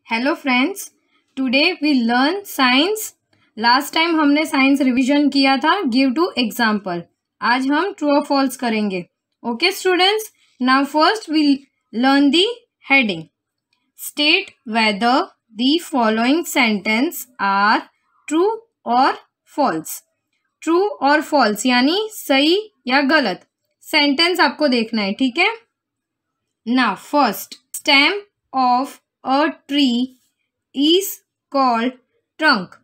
Hello friends, today we learn science. Last time हमने science revision किया था give two example. आज हम ट्रू और फॉल्स करेंगे। Okay students, now first we learn the heading. State whether the following sentence are true और false. True और false यानी सही या गलत सेंटेंस आपको देखना है, ठीक है। Now first, stem of a tree is called trunk.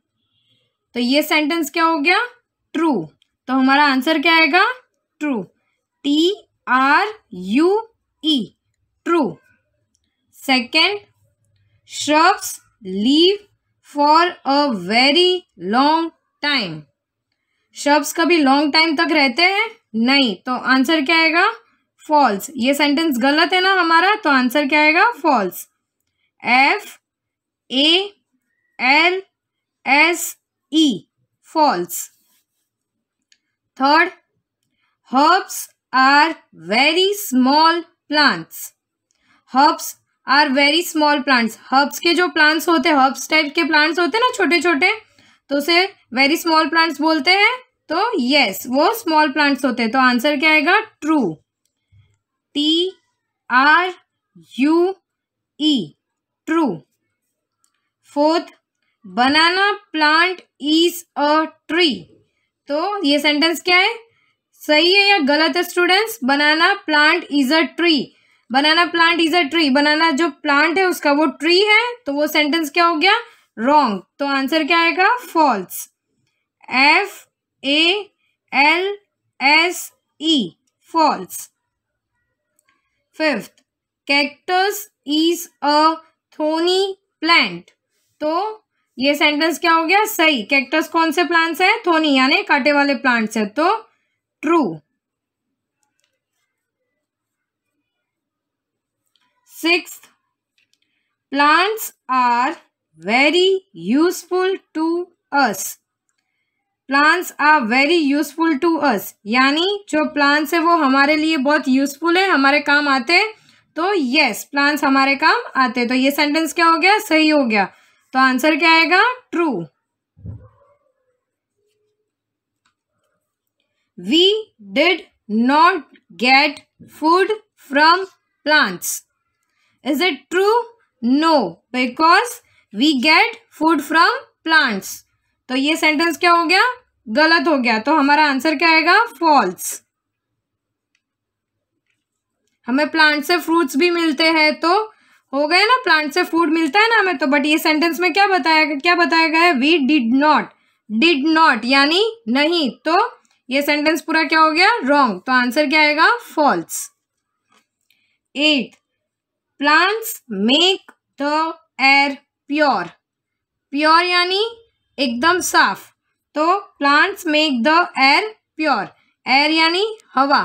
तो ये सेंटेंस क्या हो गया? ट्रू। तो हमारा आंसर क्या आएगा? True. TRUE, true. Second, shrubs live for a very long time. shrubs कभी लॉन्ग टाइम तक रहते हैं? नहीं। तो आंसर क्या आएगा? फॉल्स। ये सेंटेंस गलत है ना हमारा, तो आंसर क्या आएगा? False. FALSE, false. Third, herbs are very small plants। herbs are very small plants। herbs के जो plants होते हैं, herbs टाइप के plants होते हैं ना छोटे छोटे, तो उसे very small plants बोलते हैं। तो yes, वो small plants होते हैं। तो आंसर क्या आएगा? True. TRUE, true. Fourth, banana plant is a tree. तो ये सेंटेंस क्या है? सही है या गलत है students? Banana plant is a tree. Banana plant is a tree, banana जो प्लांट है उसका वो ट्री है, तो वो सेंटेंस क्या हो गया? रॉन्ग। तो आंसर क्या आएगा? False. FALSE, false. Fifth, cactus is a thorny plant. तो ये सेंटेंस क्या हो गया? सही। कैक्टस कौन से प्लांट्स है? थोनी यानी कांटे वाले प्लांट्स है, तो true. Sixth, plants are very useful to us. Plants are very useful to us यानी जो प्लांट्स है वो हमारे लिए बहुत यूजफुल है, हमारे काम आते हैं। तो यस, प्लांट्स हमारे काम आते हैं। तो ये सेंटेंस क्या हो गया? सही हो गया। तो आंसर क्या आएगा? True. We did not get food from plants. Is it true? No, because we get food from plants. तो ये सेंटेंस क्या हो गया? गलत हो गया। तो हमारा आंसर क्या आएगा? फॉल्स। हमें प्लांट से फ्रूट्स भी मिलते हैं, तो हो गए ना, प्लांट से फूड मिलता है ना हमें। तो बट ये सेंटेंस में क्या बताया गया है? We did not. Did not यानी नहीं, तो ये सेंटेंस पूरा क्या हो गया? रॉन्ग। तो आंसर क्या आएगा? False. 8, plants make the air pure. Pure यानी एकदम साफ, तो plants make the air pure. Air यानी हवा,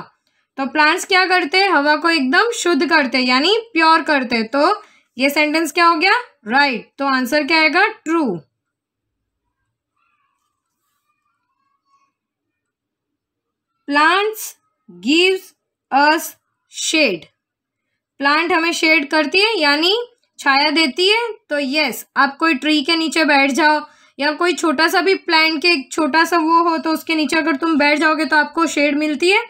तो प्लांट्स क्या करते हैं? हवा को एकदम शुद्ध करते हैं यानी प्योर करते हैं। तो ये सेंटेंस क्या हो गया? राइट। तो आंसर क्या आएगा? True. Plants gives us shade. Plant हमें शेड करती है यानी छाया देती है। तो यस, आप कोई ट्री के नीचे बैठ जाओ या कोई छोटा सा भी प्लांट के छोटा सा वो हो, तो उसके नीचे अगर तुम बैठ जाओगे तो आपको शेड मिलती है।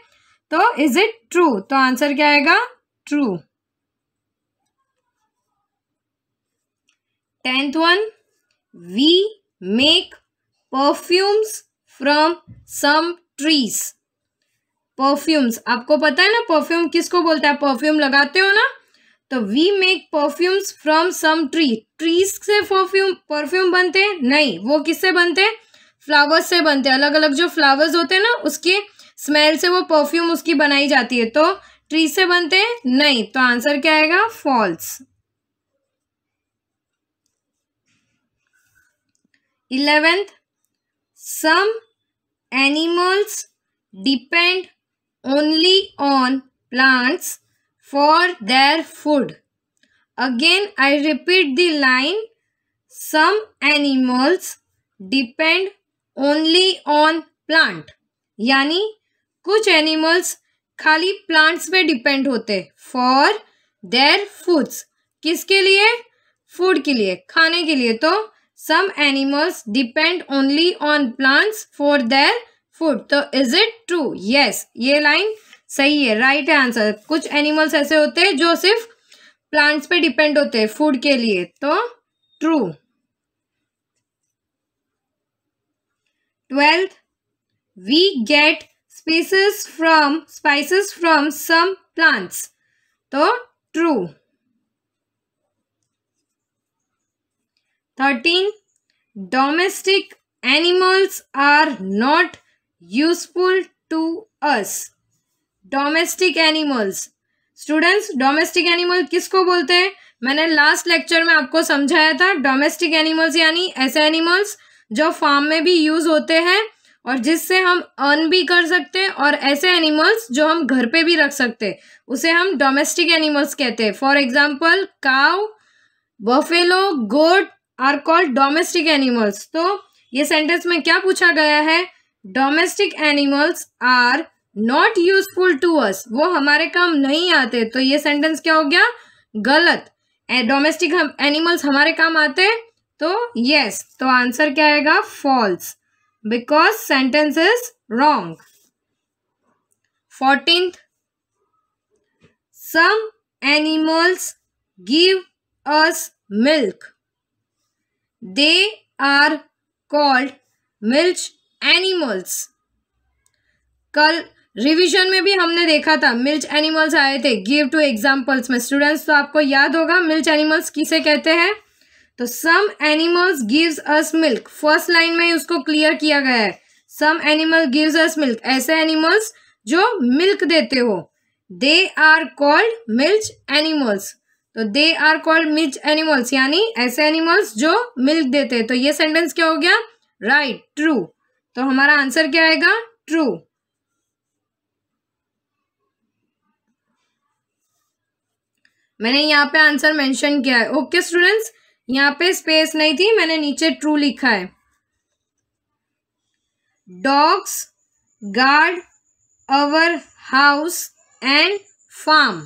तो इज इट ट्रू? तो आंसर क्या आएगा? True. 10th one, we make perfumes from some trees. Perfumes, आपको पता है ना परफ्यूम किसको बोलता है? परफ्यूम लगाते हो ना, तो we make perfumes from some tree. Trees से परफ्यूम बनते हैं? नहीं। वो किससे बनते हैं? फ्लावर्स से बनते हैं। अलग अलग जो फ्लावर्स होते हैं ना, उसके स्मेल से वो परफ्यूम उसकी बनाई जाती है। तो ट्री से बनते हैं? नहीं। तो आंसर क्या आएगा? False. 11th, some animals depend only on plants for their food. Again, I repeat the line. Some animals depend only on plant. यानी कुछ एनिमल्स खाली प्लांट्स पे डिपेंड होते फॉर देयर फूड्स। किसके लिए? फूड के लिए, खाने के लिए। तो some animals depend only on plants for their food. तो इज इट ट्रू? यस, ये लाइन सही है, राइट है आंसर। कुछ एनिमल्स ऐसे होते हैं जो सिर्फ प्लांट्स पे डिपेंड होते हैं फूड के लिए, तो true. 12th, we get spices from some plants, तो true. 13, domestic animals are not useful to us। Domestic animals, students domestic animal किसको बोलते हैं? मैंने लास्ट लेक्चर में आपको समझाया था। डोमेस्टिक एनिमल्स यानी ऐसे एनिमल्स जो फार्म में भी यूज होते हैं और जिससे हम अर्न भी कर सकते हैं, और ऐसे एनिमल्स जो हम घर पे भी रख सकते हैं उसे हम डोमेस्टिक एनिमल्स कहते हैं। For example cow, buffalo, goat are called domestic animals. तो ये सेंटेंस में क्या पूछा गया है? Domestic animals are not useful to us, वो हमारे काम नहीं आते। तो ये सेंटेंस क्या हो गया? गलत। डोमेस्टिक एनिमल्स हमारे काम आते, तो यस। तो आंसर क्या आएगा? False, because sentence is wrong. 14th, some animals give us milk, they are called milk animals. कल रिवीजन में भी हमने देखा था मिल्क एनिमल्स आए थे, गिव टू एग्जाम्पल्स में। स्टूडेंट्स तो आपको याद होगा मिल्क एनिमल्स किसे कहते हैं। तो some animals gives us milk, first line में उसको क्लियर किया गया है। Some animal gives us milk, ऐसे एनिमल्स जो मिल्क देते हो। They are called milk animals, तो they are called milk animals यानी ऐसे एनिमल्स जो मिल्क देते हैं। तो ये सेंटेंस क्या हो गया? Right, true. तो हमारा आंसर क्या आएगा? ट्रू। मैंने यहाँ पे आंसर मेंशन किया है। ओके स्टूडेंट्स, यहाँ पे स्पेस नहीं थी, मैंने नीचे ट्रू लिखा है। Dogs guard our house and farm.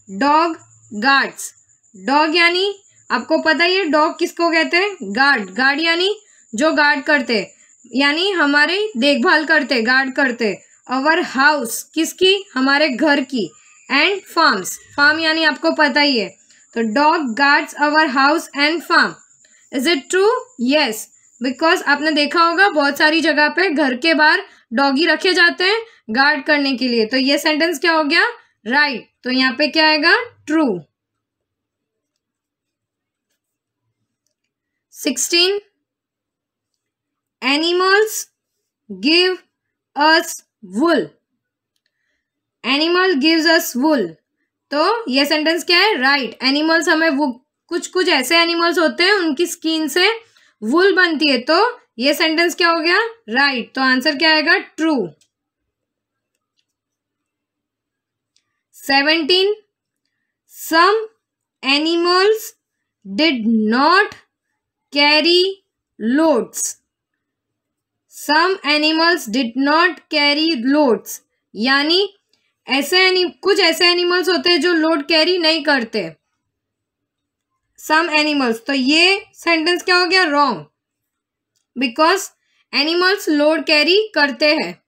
Dog guards, dog यानी आपको पता ही है डॉग किसको कहते हैं? गार्ड। गार्ड यानी जो गार्ड करते, यानी हमारे देखभाल करते, गार्ड करते। अवर हाउस किसकी? हमारे घर की। एंड फार्म्स, फार्म यानी आपको पता ही है। तो dog guards our house and farm. Is it true? Yes, because आपने देखा होगा बहुत सारी जगह पे घर के बाहर डॉगी रखे जाते हैं गार्ड करने के लिए। तो ये सेंटेंस क्या हो गया? राइट। तो यहाँ पे क्या आएगा? ट्रू। 16, एनिमल्स गिव अस वुल, एनिमल गिव्स अस वुल। तो ये सेंटेंस क्या है? राइट। एनिमल्स हमें वो कुछ ऐसे एनिमल्स होते हैं उनकी स्किन से वुल बनती है, तो ये सेंटेंस क्या हो गया? राइट। तो आंसर क्या आएगा? True. 17, some animals did not carry loads, some animals did not carry loads यानी कुछ ऐसे एनिमल्स होते हैं जो लोड कैरी नहीं करते। सम एनिमल्स, तो ये सेंटेंस क्या हो गया? Wrong, because animals load carry करते हैं।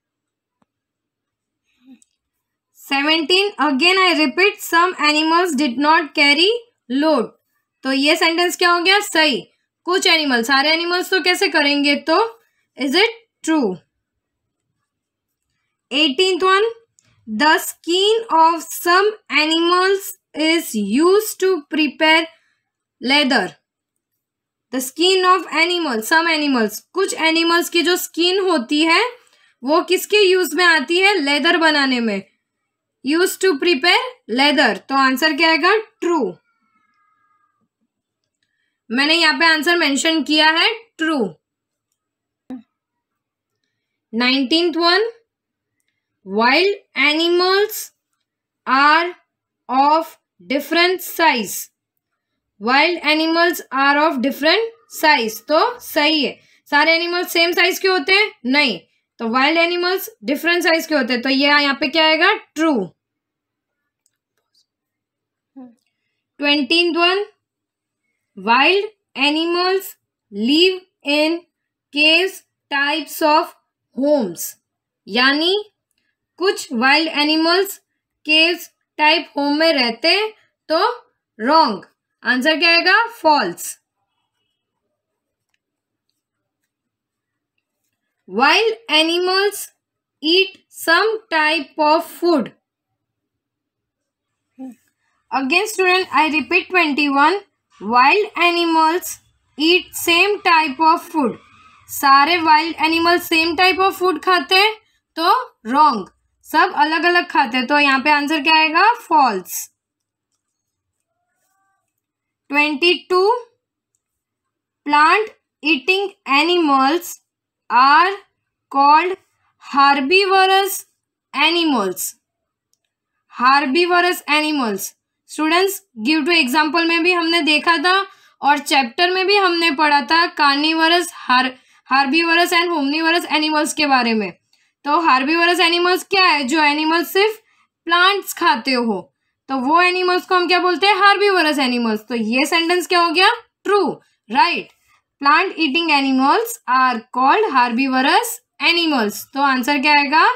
17, again I repeat, some animals did not carry load. तो ये सेंटेंस क्या हो गया? सही। कुछ एनिमल्स, सारे एनिमल्स तो कैसे करेंगे? तो is it true. 18th one, the skin of some animals is used to prepare leather. The skin of animals, some animals, कुछ एनिमल्स की जो स्किन होती है वो किसके यूज में आती है? लेदर बनाने में। Use to prepare leather. तो आंसर क्या आएगा? ट्रू। मैंने यहाँ पे आंसर मेंशन किया है, true. 19th one, wild animals are of different size. Wild animals are of different size. तो सही है। सारे एनिमल्स सेम साइज के होते हैं? नहीं। तो वाइल्ड एनिमल्स डिफरेंट साइज के होते हैं। तो ये यहाँ पे क्या आएगा? True. 20th one, wild animals live in caves types of homes, यानी कुछ wild animals caves type home में रहते हैं, तो रॉन्ग। आंसर क्या आएगा? False. Wild animals eat some type of food. Again student, I repeat 21, wild animals eat same type of food. सारे wild animals same type of food खाते हैं, तो रॉन्ग। सब अलग अलग खाते हैं, तो यहाँ पे आंसर क्या आएगा? False. 22, plant eating animals are called herbivorous animals. Herbivorous animals students, give two example में भी हमने देखा था और चैप्टर में भी हमने पढ़ा था कार्निवरस, हार्बीवरस एंड होमनीवरस एनिमल्स के बारे में। तो हार्बीवरस एनिमल्स क्या है? जो एनिमल्स सिर्फ प्लांट्स खाते हो, तो वो एनिमल्स को हम क्या बोलते हैं? Herbivorous animals. तो ये सेंटेंस क्या हो गया? True, right. Plant eating animals are called herbivorous animals, तो आंसर क्या आएगा?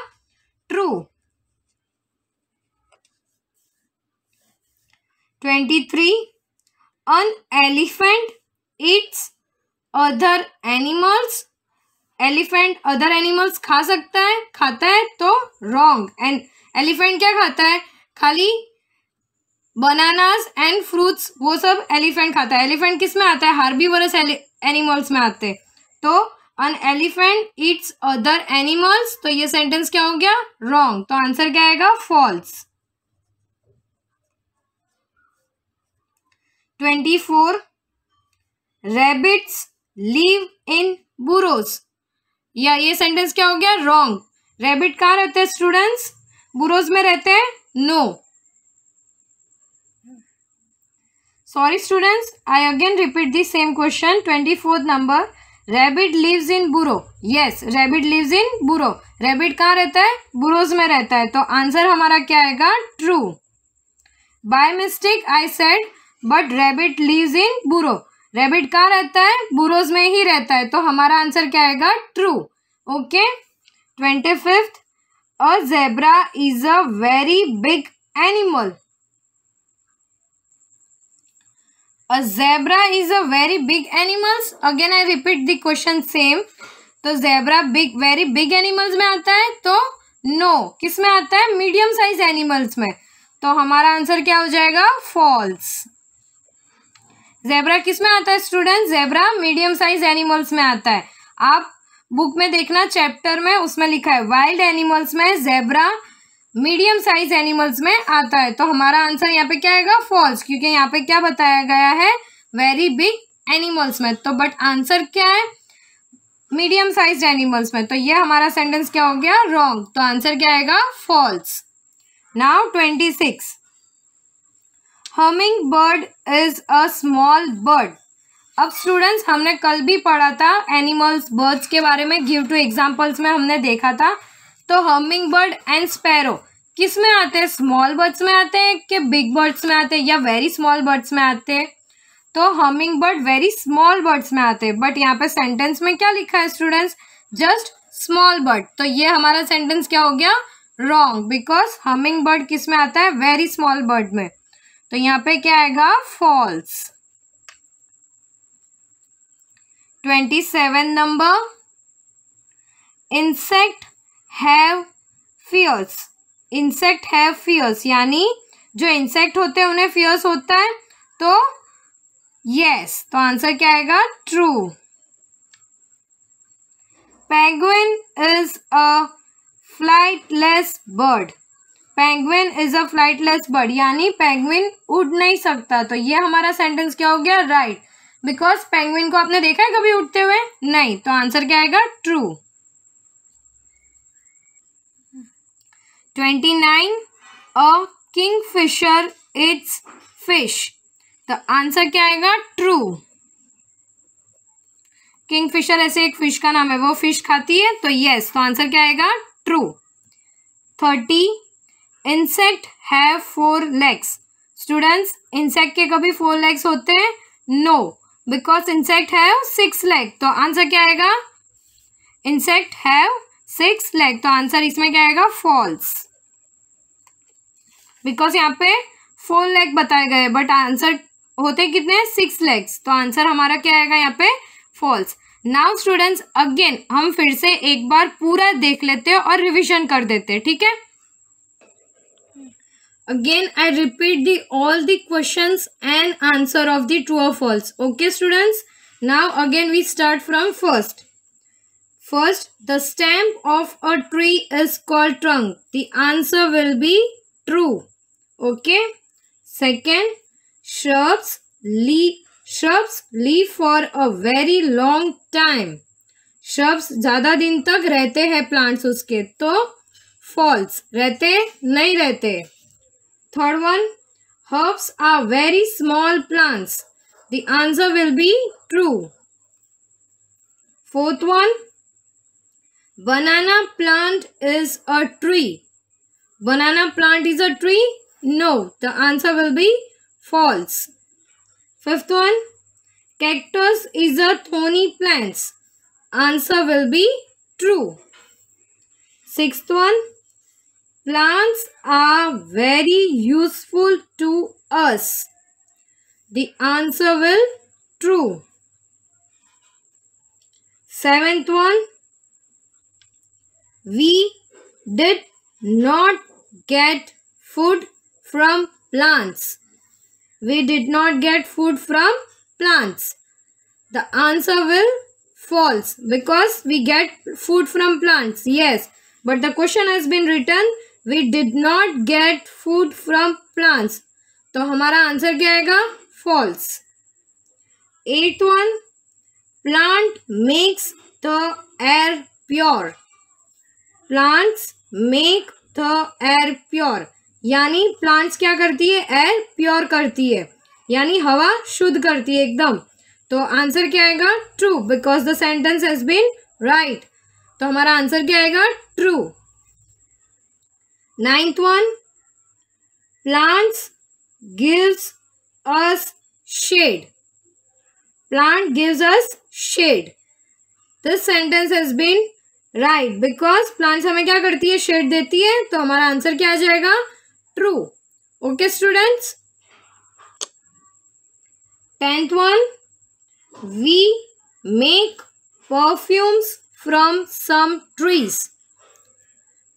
True. 23, an elephant eats other animals। Elephant other animals खा सकता है, खाता है, तो रॉन्ग। एंड एलिफेंट क्या खाता है? खाली बनानास एंड फ्रूट्स, वो सब एलिफेंट खाता है। एलिफेंट किस में आता है? हार्बीवरस एनिमल्स में आते हैं। तो an elephant eats other animals, तो ये सेंटेंस क्या हो गया? रॉन्ग। तो आंसर क्या आएगा? False. 24, rabbits live in burrows. या ये सेंटेंस क्या हो गया? रॉन्ग। रैबिट कहाँ रहते हैं स्टूडेंट्स? बुरोस में रहते हैं? No. Sorry students, I again repeat the same question. 24th number, rabbit lives in burrow. Yes, rabbit lives in burrow. Rabbit कहाँ रहता है? बुरोस में रहता है, तो आंसर हमारा क्या आएगा? True. By mistake I said but rabbit lives in burrow. Rabbit कहाँ रहता है? बुरोज में ही रहता है, तो हमारा आंसर क्या आएगा? True. Okay. 25th, a zebra is a very big animal. A zebra is a very big animals. Again I repeat the question same. तो zebra big, very big animals में आता है, तो नो। किस में आता है? मीडियम साइज एनिमल्स में, तो हमारा आंसर क्या हो जाएगा? फॉल्स। ज़ेब्रा किस में आता है student? Zebra medium size animals में आता है। आप बुक में देखना, चैप्टर में उसमें लिखा है वाइल्ड एनिमल्स में ज़ेब्रा मीडियम साइज एनिमल्स में आता है, तो हमारा आंसर यहाँ पे क्या आएगा? फॉल्स, क्योंकि यहाँ पे क्या बताया गया है? वेरी बिग एनिमल्स में। तो बट आंसर क्या है? मीडियम साइज एनिमल्स में, तो ये हमारा सेंटेंस क्या हो गया? रॉन्ग। तो आंसर क्या आएगा? False. Now 26, humming bird is a small bird. अब स्टूडेंट्स, हमने कल भी पढ़ा था एनिमल्स, बर्ड्स के बारे में, गिव टू एग्जांपल्स में हमने देखा था। तो हमिंग बर्ड एंड स्पैरो किस में आते हैं? स्मॉल बर्ड्स में आते हैं कि बिग बर्ड्स में आते हैं, या वेरी स्मॉल बर्ड्स में आते हैं? तो humming bird very small birds में आते हैं, बट यहाँ पे सेंटेंस में क्या लिखा है स्टूडेंट्स? Just small bird. तो ये हमारा सेंटेंस क्या हो गया? रॉन्ग, बिकॉज हमिंग बर्ड किस में आता है? वेरी स्मॉल बर्ड में, तो यहाँ पे क्या आएगा? False. 27 number, insect have fears. Insect have fears, यानी जो इंसेक्ट होते हैं उन्हें फियर्स होता है, तो यस, तो आंसर क्या आएगा? True. Penguin is a flightless bird. Penguin is a flightless bird, यानी पेंगुइन उड़ नहीं सकता, तो ये हमारा सेंटेंस क्या हो गया? राइट, बिकॉज पेंगुइन को आपने देखा है कभी उड़ते हुए? नहीं, तो आंसर क्या आएगा? True. 29, a Kingfisher it's fish. तो आंसर क्या आएगा? ट्रू। किंगफिशर ऐसे एक फिश का नाम है, वो फिश खाती है, तो यस, तो आंसर क्या आएगा? True. 30, insect have 4 legs। Students, insect के कभी 4 legs होते हैं? No, because insect have 6 leg. तो आंसर क्या आएगा? Insect have 6 leg. तो आंसर इसमें क्या आएगा? फॉल्स, बिकॉज यहाँ पे 4 लेग बताए गए बट आंसर होते कितने? 6 लेग्स। तो आंसर हमारा क्या आएगा यहाँ पे? फॉल्स। नाउ स्टूडेंट्स अगेन हम फिर से एक बार पूरा देख लेते हैं और रिवीजन कर देते हैं, ठीक है? Again I repeat the all the questions and answer of the true और false. Okay students, now again we start from first. First, the stem of a tree is called trunk. The answer will be true. Okay. Second, shrubs live for a very long time. Shrubs ज़्यादा दिन तक रहते हैं plants उसके, तो false. रहते नहीं रहते. Third one, herbs are very small plants. The answer will be true. Fourth one, banana plant is a tree. Banana plant is a tree? No, the answer will be false. Fifth one, cactus is a thorny plant. Answer will be true. Sixth one, plants are very useful to us. The answer will true. Seventh one, we did not get food from plants. We did not get food from plants. The answer will false, because we get food from plants. Yes, but the question has been written we did not get food from plants. तो हमारा answer क्या आएगा? False. Eighth one, plant makes the air pure. Plants make the air pure. यानी plants क्या करती है? Air pure करती है, यानी हवा शुद्ध करती है एकदम. तो आंसर क्या आएगा? True, because the sentence has been right. तो हमारा आंसर क्या आएगा? True. Ninth one, plants gives us shade. Plant gives us shade. This sentence has been right, because plants हमें क्या करती है? शेड देती है. तो हमारा आंसर क्या आ जाएगा? True. Okay students. 10th one, we make perfumes from some trees.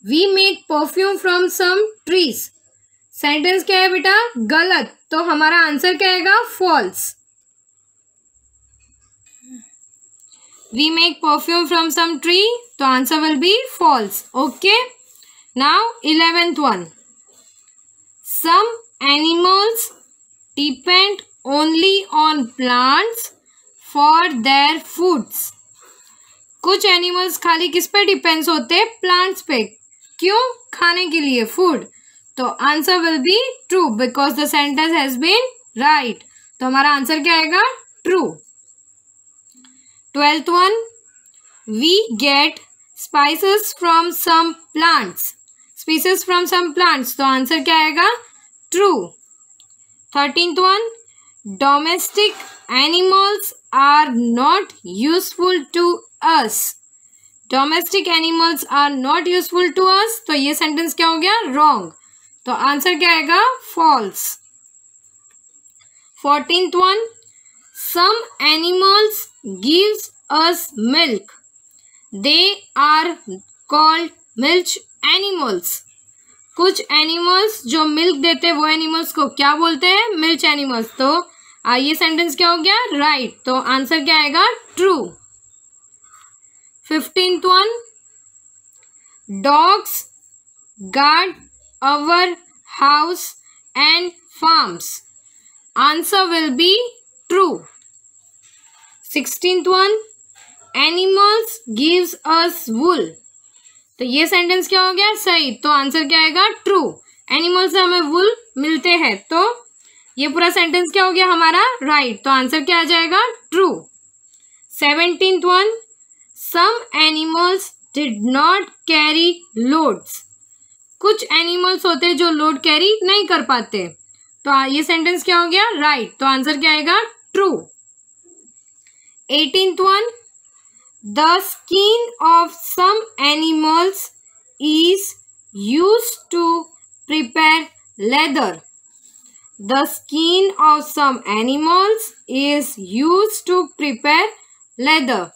We make perfume from some trees. Sentence क्या है बेटा? गलत. तो हमारा आंसर क्या आएगा? False. We make perfume from some tree. तो answer will be false. Okay. Now 11th one. Some animals depend only on plants for their foods. कुछ एनिमल्स खाली किस पे डिपेंड्स होते हैं? प्लांट्स पे. क्यों? खाने के लिए, फूड. तो answer will be true, because the sentence has been right. तो हमारा आंसर क्या आएगा? True. 12th one, we get spices from some plants. Species from some plants. तो आंसर क्या आएगा? True. 13th one, domestic animals are not useful to us. Domestic animals are not useful to us. तो ये sentence क्या हो गया? Wrong. तो answer क्या आएगा? False. 14th one, some animals gives us milk. They are called milk animals. कुछ animals जो मिल्क देते हैं वो एनिमल्स को क्या बोलते हैं? Milk animals. तो ये सेंटेंस क्या हो गया? राइट. तो आंसर क्या आएगा? True. 15th one, dogs guard our house and farms. Answer will be true. 16th one, animals gives us wool. तो ये सेंटेंस क्या हो गया? सही. तो आंसर क्या आएगा? ट्रू. एनिमल्स से हमें वुल मिलते हैं. तो ये पूरा सेंटेंस क्या हो गया हमारा? राइट. तो आंसर क्या आ जाएगा? True. 17th one, some animals did not carry loads. कुछ एनिमल्स होते हैं जो लोड कैरी नहीं कर पाते. तो ये सेंटेंस क्या हो गया? राइट. तो आंसर क्या आएगा? True. 18th one, the skin of some animals is used to prepare leather. The skin of some animals is used to prepare leather.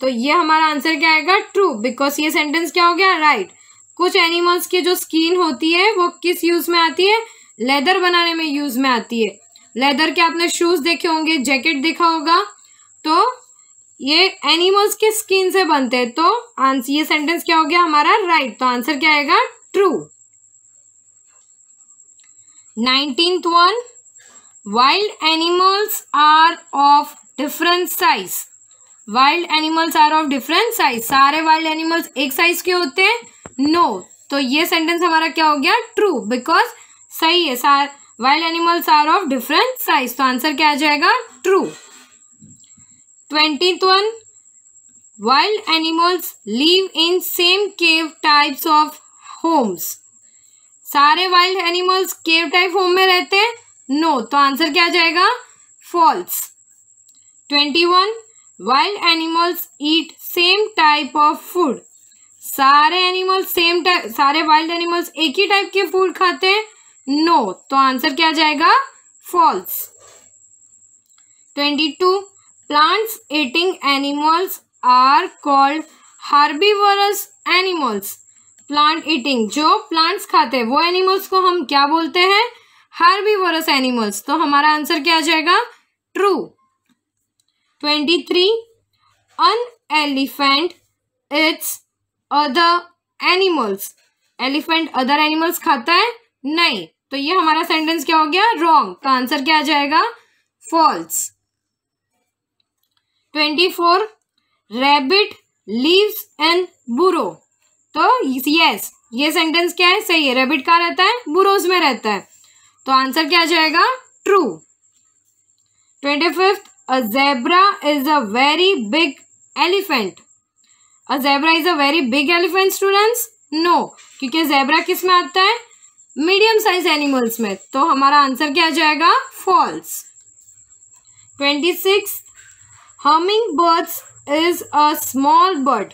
तो ये हमारा आंसर क्या आएगा? ट्रू, बिकॉज ये सेंटेंस क्या हो गया? राइट। कुछ एनिमल्स की जो स्किन होती है वो किस यूज में आती है? लेदर बनाने में यूज में आती है। लेदर के आपने शूज देखे होंगे, जैकेट देखा होगा, तो ये एनिमल्स के स्किन से बनते हैं। तो आंसर, ये सेंटेंस क्या हो गया हमारा? राइट। तो आंसर क्या आएगा? True. 19th one, wild animals are of different size. Wild animals are of different size. सारे वाइल्ड एनिमल्स एक साइज के होते हैं? नो। तो ये सेंटेंस हमारा क्या हो गया? ट्रू, बिकॉज सही है, wild animals are of different size. तो आंसर क्या आ जाएगा? True. 20th one, wild animals live in same cave types of homes. सारे wild animals cave type home में रहते हैं? नो। तो आंसर क्या आ जाएगा? False. 21, wild animals eat same type of food. सारे एनिमल्स सारे वाइल्ड एनिमल्स एक ही टाइप के फूड खाते हैं? नो। तो आंसर क्या आ जाएगा? False. 22, plants eating animals are called herbivorous animals. Plant eating, जो प्लांट्स खाते हैं वो एनिमल्स को हम क्या बोलते हैं? Herbivorous animals. तो हमारा आंसर क्या आ जाएगा? True. 23, an elephant eats other animals. Elephant other animals खाता है? नहीं। तो ये हमारा सेंटेंस क्या हो गया? रॉन्ग। तो आंसर क्या आ जाएगा? फॉल्स। 24, रैबिट लिव्स इन बुरो। तो यस, ये सेंटेंस क्या है? सही है। रैबिट कहाँ रहता है? बुरोज में रहता है। तो आंसर क्या आ जाएगा? True. 25, a zebra is a very big elephant. A zebra is a very big elephant students? No, क्योंकि ज़ेब्रा किस में आता है? मीडियम साइज एनिमल्स में। तो हमारा आंसर क्या आ जाएगा? False. 26, humming birds is a small bird.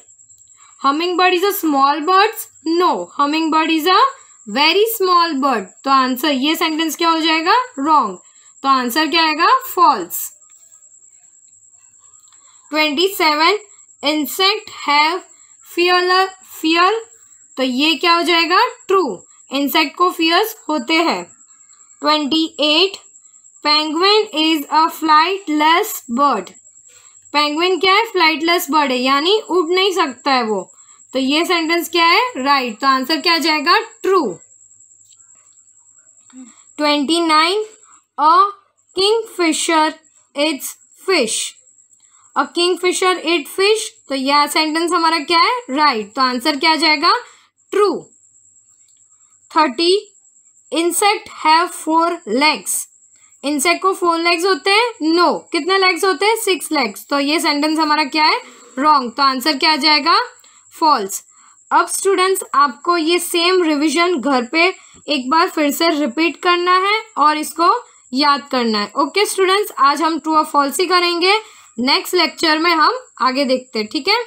Humming bird is a small bird? No, humming bird is a very small bird. तो आंसर, ये सेंटेंस क्या हो जाएगा? रॉन्ग। तो आंसर क्या आएगा? फॉल्स। 27, insect have fear. तो ये क्या हो जाएगा? ट्रू, इंसेक्ट को फियर्स होते हैं। 28, penguin is a flightless bird. Penguin क्या है? फ्लाइटलेस बर्ड है, यानी उड़ नहीं सकता है वो। तो ये सेंटेंस क्या है? राइट। तो आंसर क्या आ जाएगा? True. 29, a Kingfisher it's fish. A Kingfisher it fish. तो यह सेंटेंस हमारा क्या है? राइट। तो आंसर क्या आ जाएगा? True. 30, insect have 4 legs. Insect को 4 लेग्स होते हैं? नो। कितने लेग्स होते हैं? 6 लेग्स। तो ये सेंटेंस हमारा क्या है? रॉन्ग। तो आंसर क्या आ जाएगा? फॉल्स। अब स्टूडेंट्स, आपको ये सेम रिवीजन घर पे एक बार फिर से रिपीट करना है और इसको याद करना है। ओके स्टूडेंट्स, आज हम ट्रू और फॉल्स ही करेंगे। नेक्स्ट लेक्चर में हम आगे देखते हैं, ठीक है।